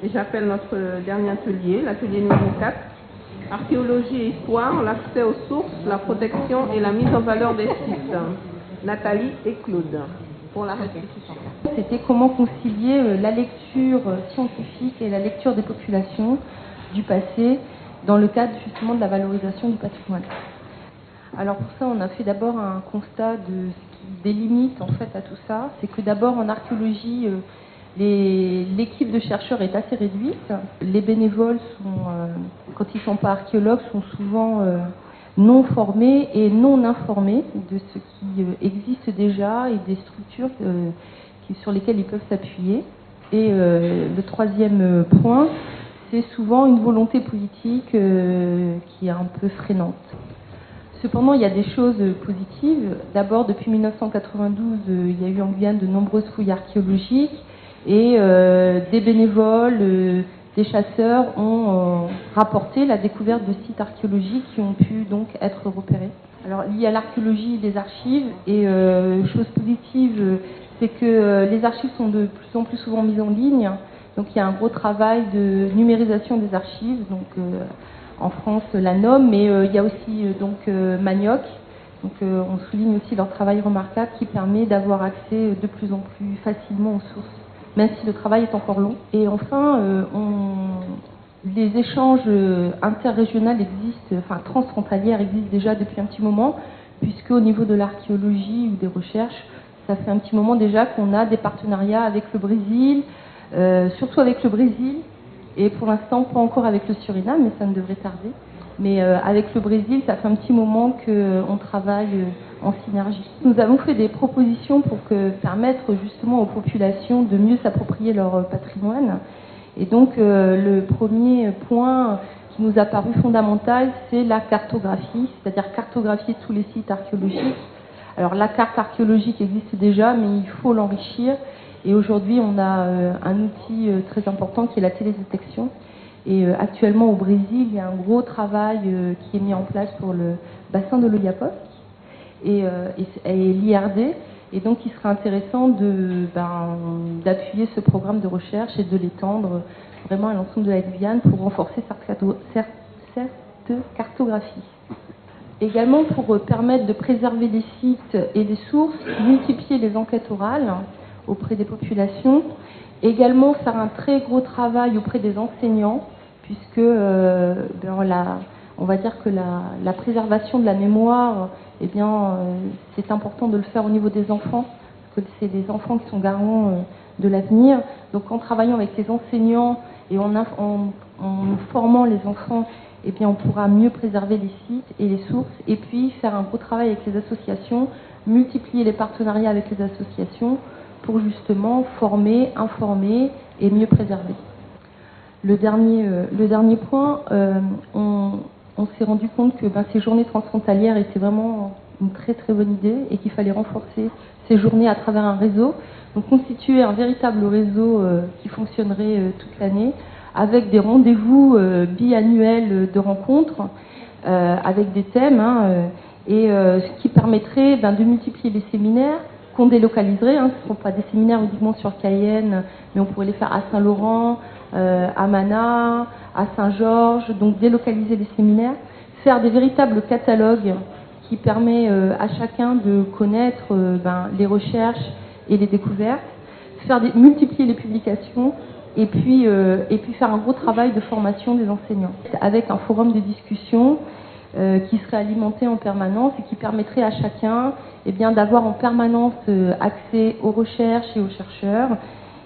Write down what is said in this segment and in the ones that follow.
Et j'appelle notre dernier atelier, l'atelier numéro 4, Archéologie et Histoire, l'accès aux sources, la protection et la mise en valeur des sites. Nathalie et Claude, pour la restitution. C'était comment concilier la lecture scientifique et la lecture des populations du passé dans le cadre justement de la valorisation du patrimoine. Alors pour ça, on a fait d'abord un constat de ce qui délimite en fait à tout ça. C'est que d'abord en archéologie, l'équipe de chercheurs est assez réduite. Les bénévoles, quand ils ne sont pas archéologues, sont souvent non formés et non informés de ce qui existe déjà et des structures sur lesquelles ils peuvent s'appuyer. Et le troisième point, c'est souvent une volonté politique qui est un peu freinante. Cependant, il y a des choses positives. D'abord, depuis 1992, il y a eu en Guyane de nombreuses fouilles archéologiques et des bénévoles, des chasseurs ont rapporté la découverte de sites archéologiques qui ont pu donc être repérés. Alors, lié à l'archéologie des archives, et chose positive, c'est que les archives sont de plus en plus souvent mises en ligne. Donc, il y a un gros travail de numérisation des archives. Donc, en France, la NOM, mais il y a aussi Manioc. Donc, on souligne aussi leur travail remarquable qui permet d'avoir accès de plus en plus facilement aux sources, même si le travail est encore long. Et enfin, les échanges interrégionaux existent, enfin transfrontalières existent déjà depuis un petit moment, puisque au niveau de l'archéologie ou des recherches, ça fait un petit moment déjà qu'on a des partenariats avec le Brésil, surtout avec le Brésil, et pour l'instant pas encore avec le Suriname, mais ça ne devrait tarder. Mais avec le Brésil, ça fait un petit moment qu'on travaille en synergie. Nous avons fait des propositions pour permettre justement aux populations de mieux s'approprier leur patrimoine. Et donc le premier point qui nous a paru fondamental, c'est la cartographie, c'est-à-dire cartographier tous les sites archéologiques. Alors la carte archéologique existe déjà, mais il faut l'enrichir. Et aujourd'hui, on a un outil très important qui est la télédétection. Et actuellement au Brésil, il y a un gros travail qui est mis en place pour le bassin de l'Oyapock et l'IRD. Et donc il serait intéressant d'appuyer ce programme de recherche et de l'étendre vraiment à l'ensemble de la Guyane pour renforcer cette cartographie. Également pour permettre de préserver les sites et les sources, multiplier les enquêtes orales auprès des populations, également faire un très gros travail auprès des enseignants, puisque on va dire que la préservation de la mémoire, c'est important de le faire au niveau des enfants, parce que c'est les enfants qui sont garants de l'avenir. Donc en travaillant avec les enseignants et en formant les enfants, on pourra mieux préserver les sites et les sources, et puis faire un gros travail avec les associations, multiplier les partenariats avec les associations pour justement former, informer et mieux préserver. Le dernier point, on s'est rendu compte que ces journées transfrontalières étaient vraiment une très très bonne idée et qu'il fallait renforcer ces journées à travers un réseau, donc constituer un véritable réseau qui fonctionnerait toute l'année, avec des rendez-vous biannuels de rencontres, avec des thèmes, ce qui permettrait de multiplier les séminaires qu'on délocaliserait. Ce ne sont pas des séminaires uniquement sur Cayenne, mais on pourrait les faire à Saint-Laurent, à Mana, à Saint-Georges, donc délocaliser les séminaires, faire des véritables catalogues qui permet à chacun de connaître les recherches et les découvertes, multiplier les publications, et puis faire un gros travail de formation des enseignants, avec un forum de discussion qui serait alimenté en permanence et qui permettrait à chacun d'avoir en permanence accès aux recherches et aux chercheurs,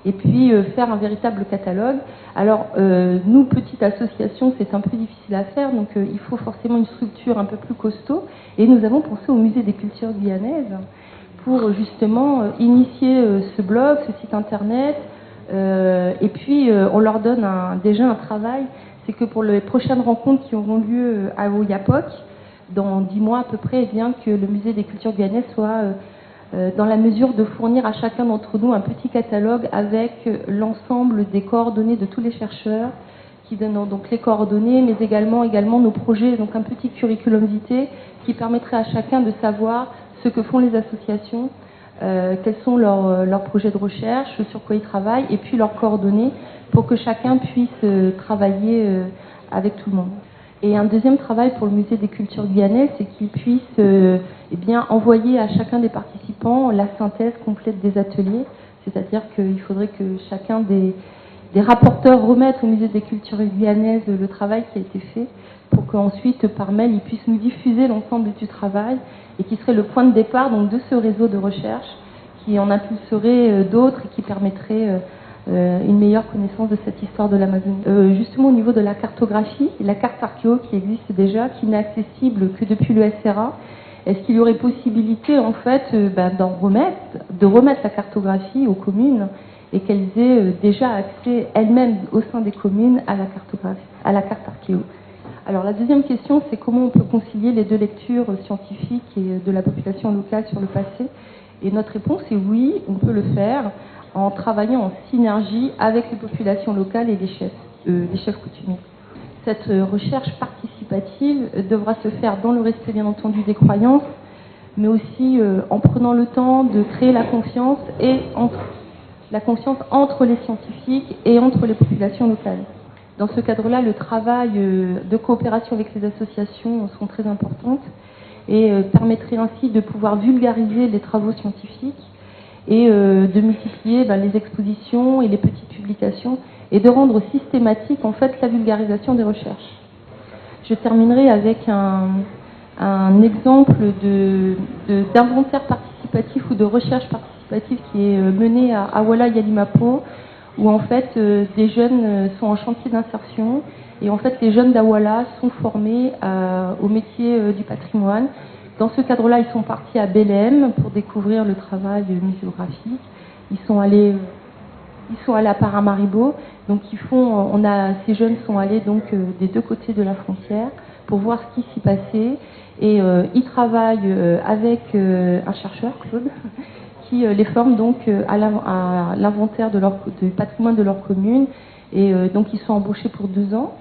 et puis faire un véritable catalogue. Alors nous, petite association, c'est un peu difficile à faire, donc il faut forcément une structure un peu plus costaud, et nous avons pensé au Musée des cultures guyanaises pour justement initier ce blog, ce site internet, et puis on leur donne déjà un travail, c'est que pour les prochaines rencontres qui auront lieu à Oyapock, dans 10 mois à peu près, que le Musée des cultures guyanaises soit dans la mesure de fournir à chacun d'entre nous un petit catalogue avec l'ensemble des coordonnées de tous les chercheurs, qui donnent donc les coordonnées, mais également nos projets, donc un petit curriculum vitae qui permettrait à chacun de savoir ce que font les associations, quels sont leurs projets de recherche, sur quoi ils travaillent, et puis leurs coordonnées, pour que chacun puisse travailler avec tout le monde. Et un deuxième travail pour le Musée des cultures guyanaises, c'est qu'il puisse eh bien, envoyer à chacun des participants la synthèse complète des ateliers, c'est-à-dire qu'il faudrait que chacun des rapporteurs remettent au Musée des cultures guyanaises le travail qui a été fait, pour qu'ensuite, par mail, ils puissent nous diffuser l'ensemble du travail, et qui serait le point de départ donc, de ce réseau de recherche, qui en impulserait d'autres et qui permettrait une meilleure connaissance de cette histoire de l'Amazonie. Justement, au niveau de la cartographie, la carte archéo qui existe déjà, qui n'est accessible que depuis le SRA, est-ce qu'il y aurait possibilité, en fait, de remettre la cartographie aux communes et qu'elles aient déjà accès elles-mêmes au sein des communes à la cartographie, à la carte archéo. Alors la deuxième question, c'est comment on peut concilier les deux lectures scientifiques et de la population locale sur le passé. Et notre réponse est oui, on peut le faire en travaillant en synergie avec les populations locales et les chefs coutumiers. Cette recherche participative devra se faire dans le respect bien entendu des croyances, mais aussi en prenant le temps de créer la confiance entre les scientifiques et entre les populations locales. Dans ce cadre-là, le travail de coopération avec les associations sont très importantes et permettrait ainsi de pouvoir vulgariser les travaux scientifiques et de multiplier les expositions et les petites publications et de rendre systématique en fait la vulgarisation des recherches. Je terminerai avec un exemple d'inventaire participatif ou de recherche participative qui est mené à Awala Yalimapo, où en fait des jeunes sont en chantier d'insertion et en fait les jeunes d'Awala sont formés au métier du patrimoine. Dans ce cadre-là, ils sont partis à Belém pour découvrir le travail muséographique. Ils sont allés à Paramaribo. Donc ces jeunes sont allés donc des deux côtés de la frontière pour voir ce qui s'y passait. Et ils travaillent avec un chercheur, Claude, qui les forme donc à l'inventaire du patrimoine de leur commune. Et donc ils sont embauchés pour 2 ans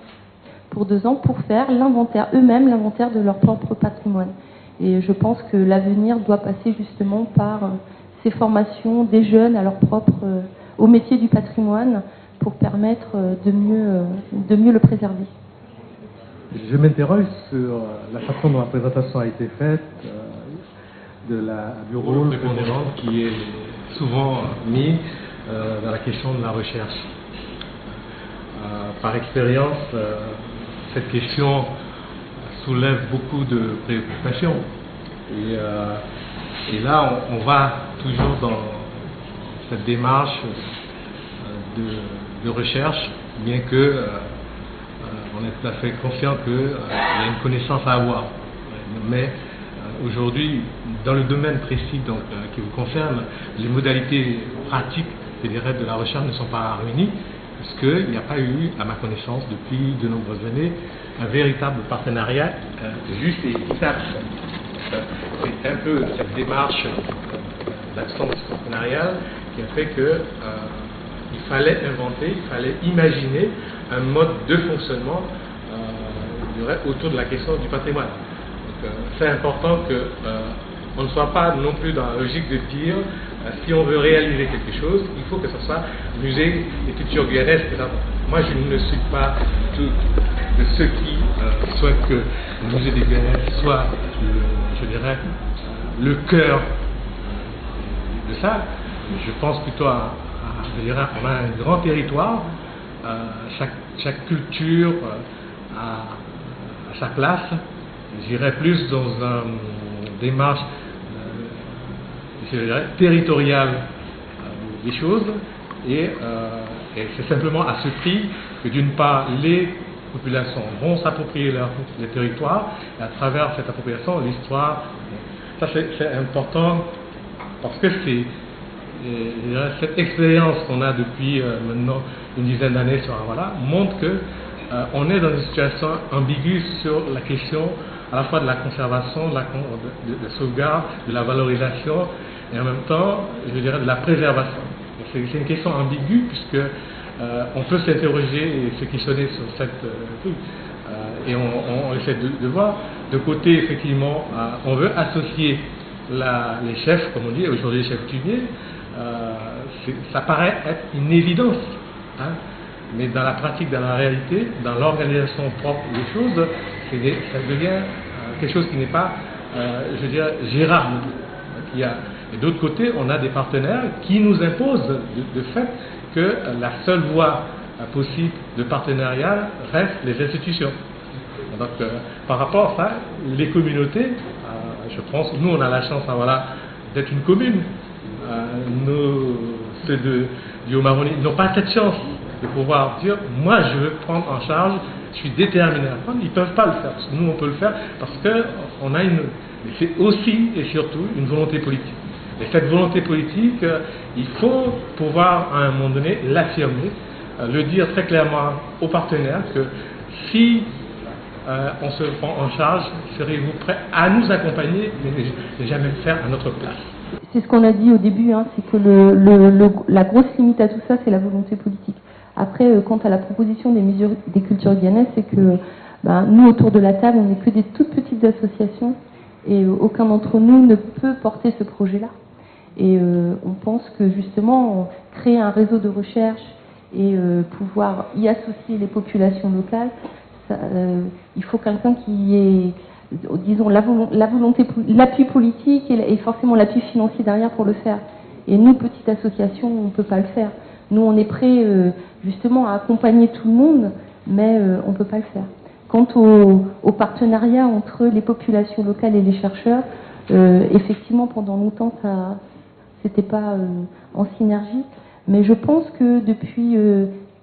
pour faire l'inventaire eux-mêmes, l'inventaire de leur propre patrimoine. Et je pense que l'avenir doit passer justement par ces formations des jeunes à leur au métier du patrimoine pour permettre de mieux le préserver. Je m'interroge sur la façon dont la présentation a été faite du rôle prépondérant qui est souvent mis dans la question de la recherche. Par expérience, cette question soulève beaucoup de préoccupations. Et là, on va toujours dans cette démarche de recherche, bien que on est tout à fait conscient qu'il y a une connaissance à avoir. Mais aujourd'hui, dans le domaine précis qui vous concerne, les modalités pratiques, je dirais, de la recherche ne sont pas réunies, puisqu'il n'y a pas eu, à ma connaissance, depuis de nombreuses années, un véritable partenariat juste et équitable. C'est un peu cette démarche d'absence partenariale qui a fait que il fallait inventer, il fallait imaginer un mode de fonctionnement autour de la question du patrimoine. C'est important qu'on ne soit pas non plus dans la logique de dire si on veut réaliser quelque chose, il faut que ce soit musée des cultures guyanaises. Moi, je ne suis pas de ceux qui souhaitent que le musée des Guyanaises soit, le cœur de ça. Je pense plutôt on a un grand territoire, chaque culture a sa place. J'irais plus dans une démarche territoriale des choses et c'est simplement à ce prix que d'une part les populations vont s'approprier les territoires et à travers cette appropriation l'histoire. Ça c'est important parce que cette expérience qu'on a depuis maintenant une dizaine d'années sur Awala montre que on est dans une situation ambiguë sur la question à la fois de la conservation, de la sauvegarde, de la valorisation et en même temps, je dirais, de la préservation. C'est une question ambiguë puisque on peut s'interroger et se questionner sur cette truc et on essaie de voir. De côté, effectivement, on veut associer les chefs, comme on dit aujourd'hui les chefs coutumiers. Ça paraît être une évidence. Hein. mais dans la pratique, dans la réalité, dans l'organisation propre des choses, ça devient quelque chose qui n'est pas, je veux dire, gérable. Et d'autre côté, on a des partenaires qui nous imposent de fait que la seule voie possible de partenariat reste les institutions. Donc, par rapport à ça, les communautés, je pense, nous on a la chance d'être une commune. Ceux du Haut-Maroni n'ont pas cette chance de pouvoir dire, moi je veux prendre en charge, je suis déterminé à prendre. Ils ne peuvent pas le faire. Nous on peut le faire parce qu'on a c'est aussi et surtout une volonté politique. Et cette volonté politique, il faut pouvoir à un moment donné l'affirmer, le dire très clairement aux partenaires que si on se prend en charge, serez-vous prêts à nous accompagner, mais ne jamais le faire à notre place. C'est ce qu'on a dit au début, hein, c'est que la grosse limite à tout ça, c'est la volonté politique. Après, quant à la proposition des mesures des cultures guyanaises, c'est que nous, autour de la table, on n'est que des toutes petites associations et aucun d'entre nous ne peut porter ce projet-là. Et on pense que justement, créer un réseau de recherche et pouvoir y associer les populations locales, il faut quelqu'un qui ait, disons, la volonté, l'appui politique et forcément l'appui financier derrière pour le faire. Et nous, petite association, on ne peut pas le faire. Nous, on est prêts justement à accompagner tout le monde, mais on ne peut pas le faire. Quant au partenariat entre les populations locales et les chercheurs, effectivement, pendant longtemps, c'était pas en synergie. Mais je pense que depuis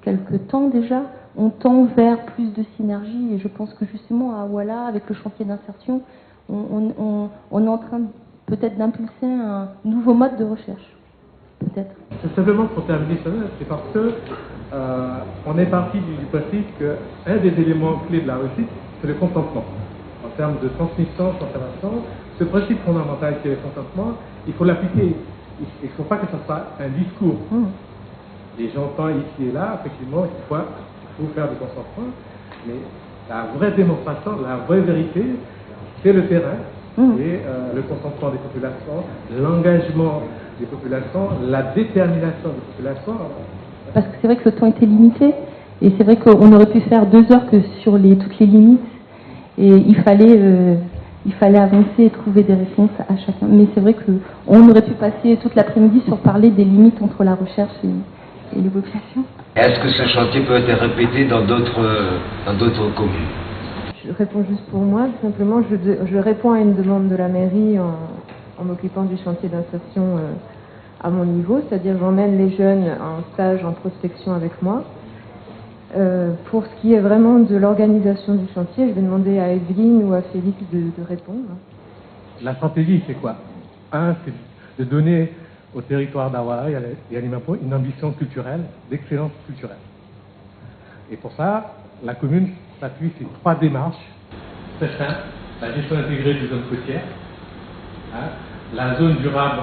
quelques temps déjà, on tend vers plus de synergie. Et je pense que justement, à Ouala, avec le chantier d'insertion, on est en train peut-être d'impulser un nouveau mode de recherche. Peut-être. C'est simplement pour terminer ça, c'est parce que on est parti du principe qu'un des éléments clés de la réussite, c'est le consentement. En termes de transmission, conservation, ce principe fondamental qui est le consentement, il faut l'appliquer. Il ne faut pas que ce soit un discours. Et j'entends ici et là, effectivement, il faut faire du consentement, mais la vraie démonstration, la vraie vérité, c'est le terrain, et le consentement des populations, l'engagement des populations, la détermination des populations. Parce que c'est vrai que le temps était limité, et c'est vrai qu'on aurait pu faire 2 heures que sur toutes les limites, et il fallait avancer et trouver des réponses à chacun. Mais c'est vrai qu'on aurait pu passer toute l'après-midi sur parler des limites entre la recherche et les populations. Est-ce que ce chantier peut être répété dans d'autres communes? Je réponds juste pour moi, tout simplement, je réponds à une demande de la mairie en m'occupant du chantier d'insertion à mon niveau, c'est-à-dire j'emmène les jeunes en stage en prospection avec moi. Pour ce qui est vraiment de l'organisation du chantier, je vais demander à Evelyne ou à Félix de répondre. La stratégie, c'est quoi? C'est de donner au territoire d'Awala et à Limapou une ambition culturelle, d'excellence culturelle. Et pour ça, la commune s'appuie sur 3 démarches très simples. La gestion intégrée des zones côtières, la zone durable,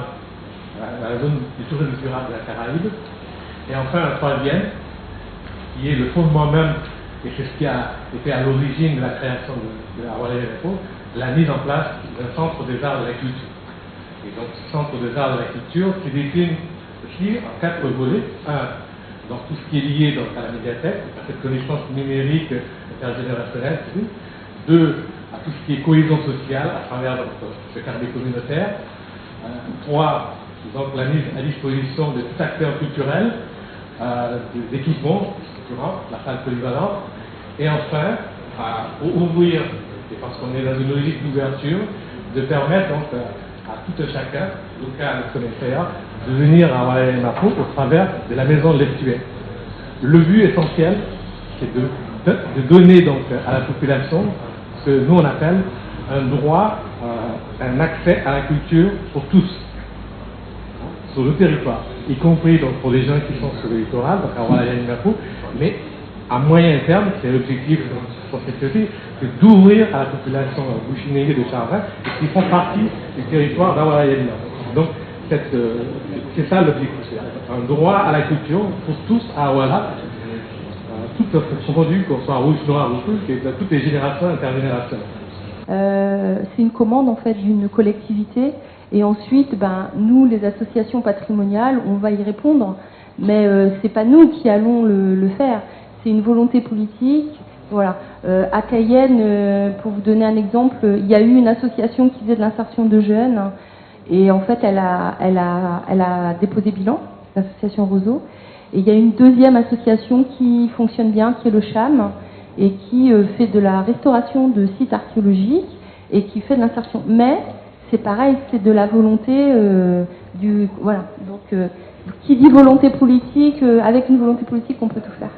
la zone du tourisme durable de la Caraïbe, et enfin un 3e, qui est le fondement même, et c'est ce qui a été à l'origine de la création de Awala et Limapou, la mise en place d'un centre des arts de la culture. Et donc, ce centre des arts de la culture qui décline aussi en 4 volets. 1, dans tout ce qui est lié donc, à la médiathèque, à cette connaissance numérique intergénérationnelle. 2, à tout ce qui est cohésion sociale à travers donc, ce quartier communautaire. 3, donc la mise à disposition de tout acteur culturel, d'équipements, la salle polyvalente. Et enfin, pour ouvrir, et parce qu'on est dans une logique d'ouverture, de permettre donc à tout un chacun, local comme extérieur, de venir à Awala et Limapou au travers de la maison de l'estuaire. Le but essentiel, c'est de donner donc à la population ce que nous on appelle un droit, un accès à la culture pour tous, sur le territoire, y compris donc pour les gens qui sont sur le littoral, donc à Awala et Limapou, mais à moyen terme, c'est l'objectif pour cette société, c'est d'ouvrir à la population bouchinéée de Charvin et qui font partie du territoire d'Awala et Limapou. Donc, c'est ça l'objectif, un droit à la culture pour tous à Awala, tout confondu, qu'on soit rouge, noir ou rouge, et toutes les générations intergénérationnelles. C'est une commande en fait d'une collectivité, et ensuite, nous, les associations patrimoniales, on va y répondre. mais c'est pas nous qui allons le faire. C'est une volonté politique. Voilà. À Cayenne, pour vous donner un exemple, il y a eu une association qui faisait de l'insertion de jeunes, et en fait, elle a déposé bilan, l'association Roseau. Et il y a une deuxième association qui fonctionne bien, qui est le CHAM, et qui fait de la restauration de sites archéologiques et qui fait de l'insertion. Mais c'est pareil, c'est de la volonté voilà. Donc, qui dit volonté politique, avec une volonté politique, on peut tout faire.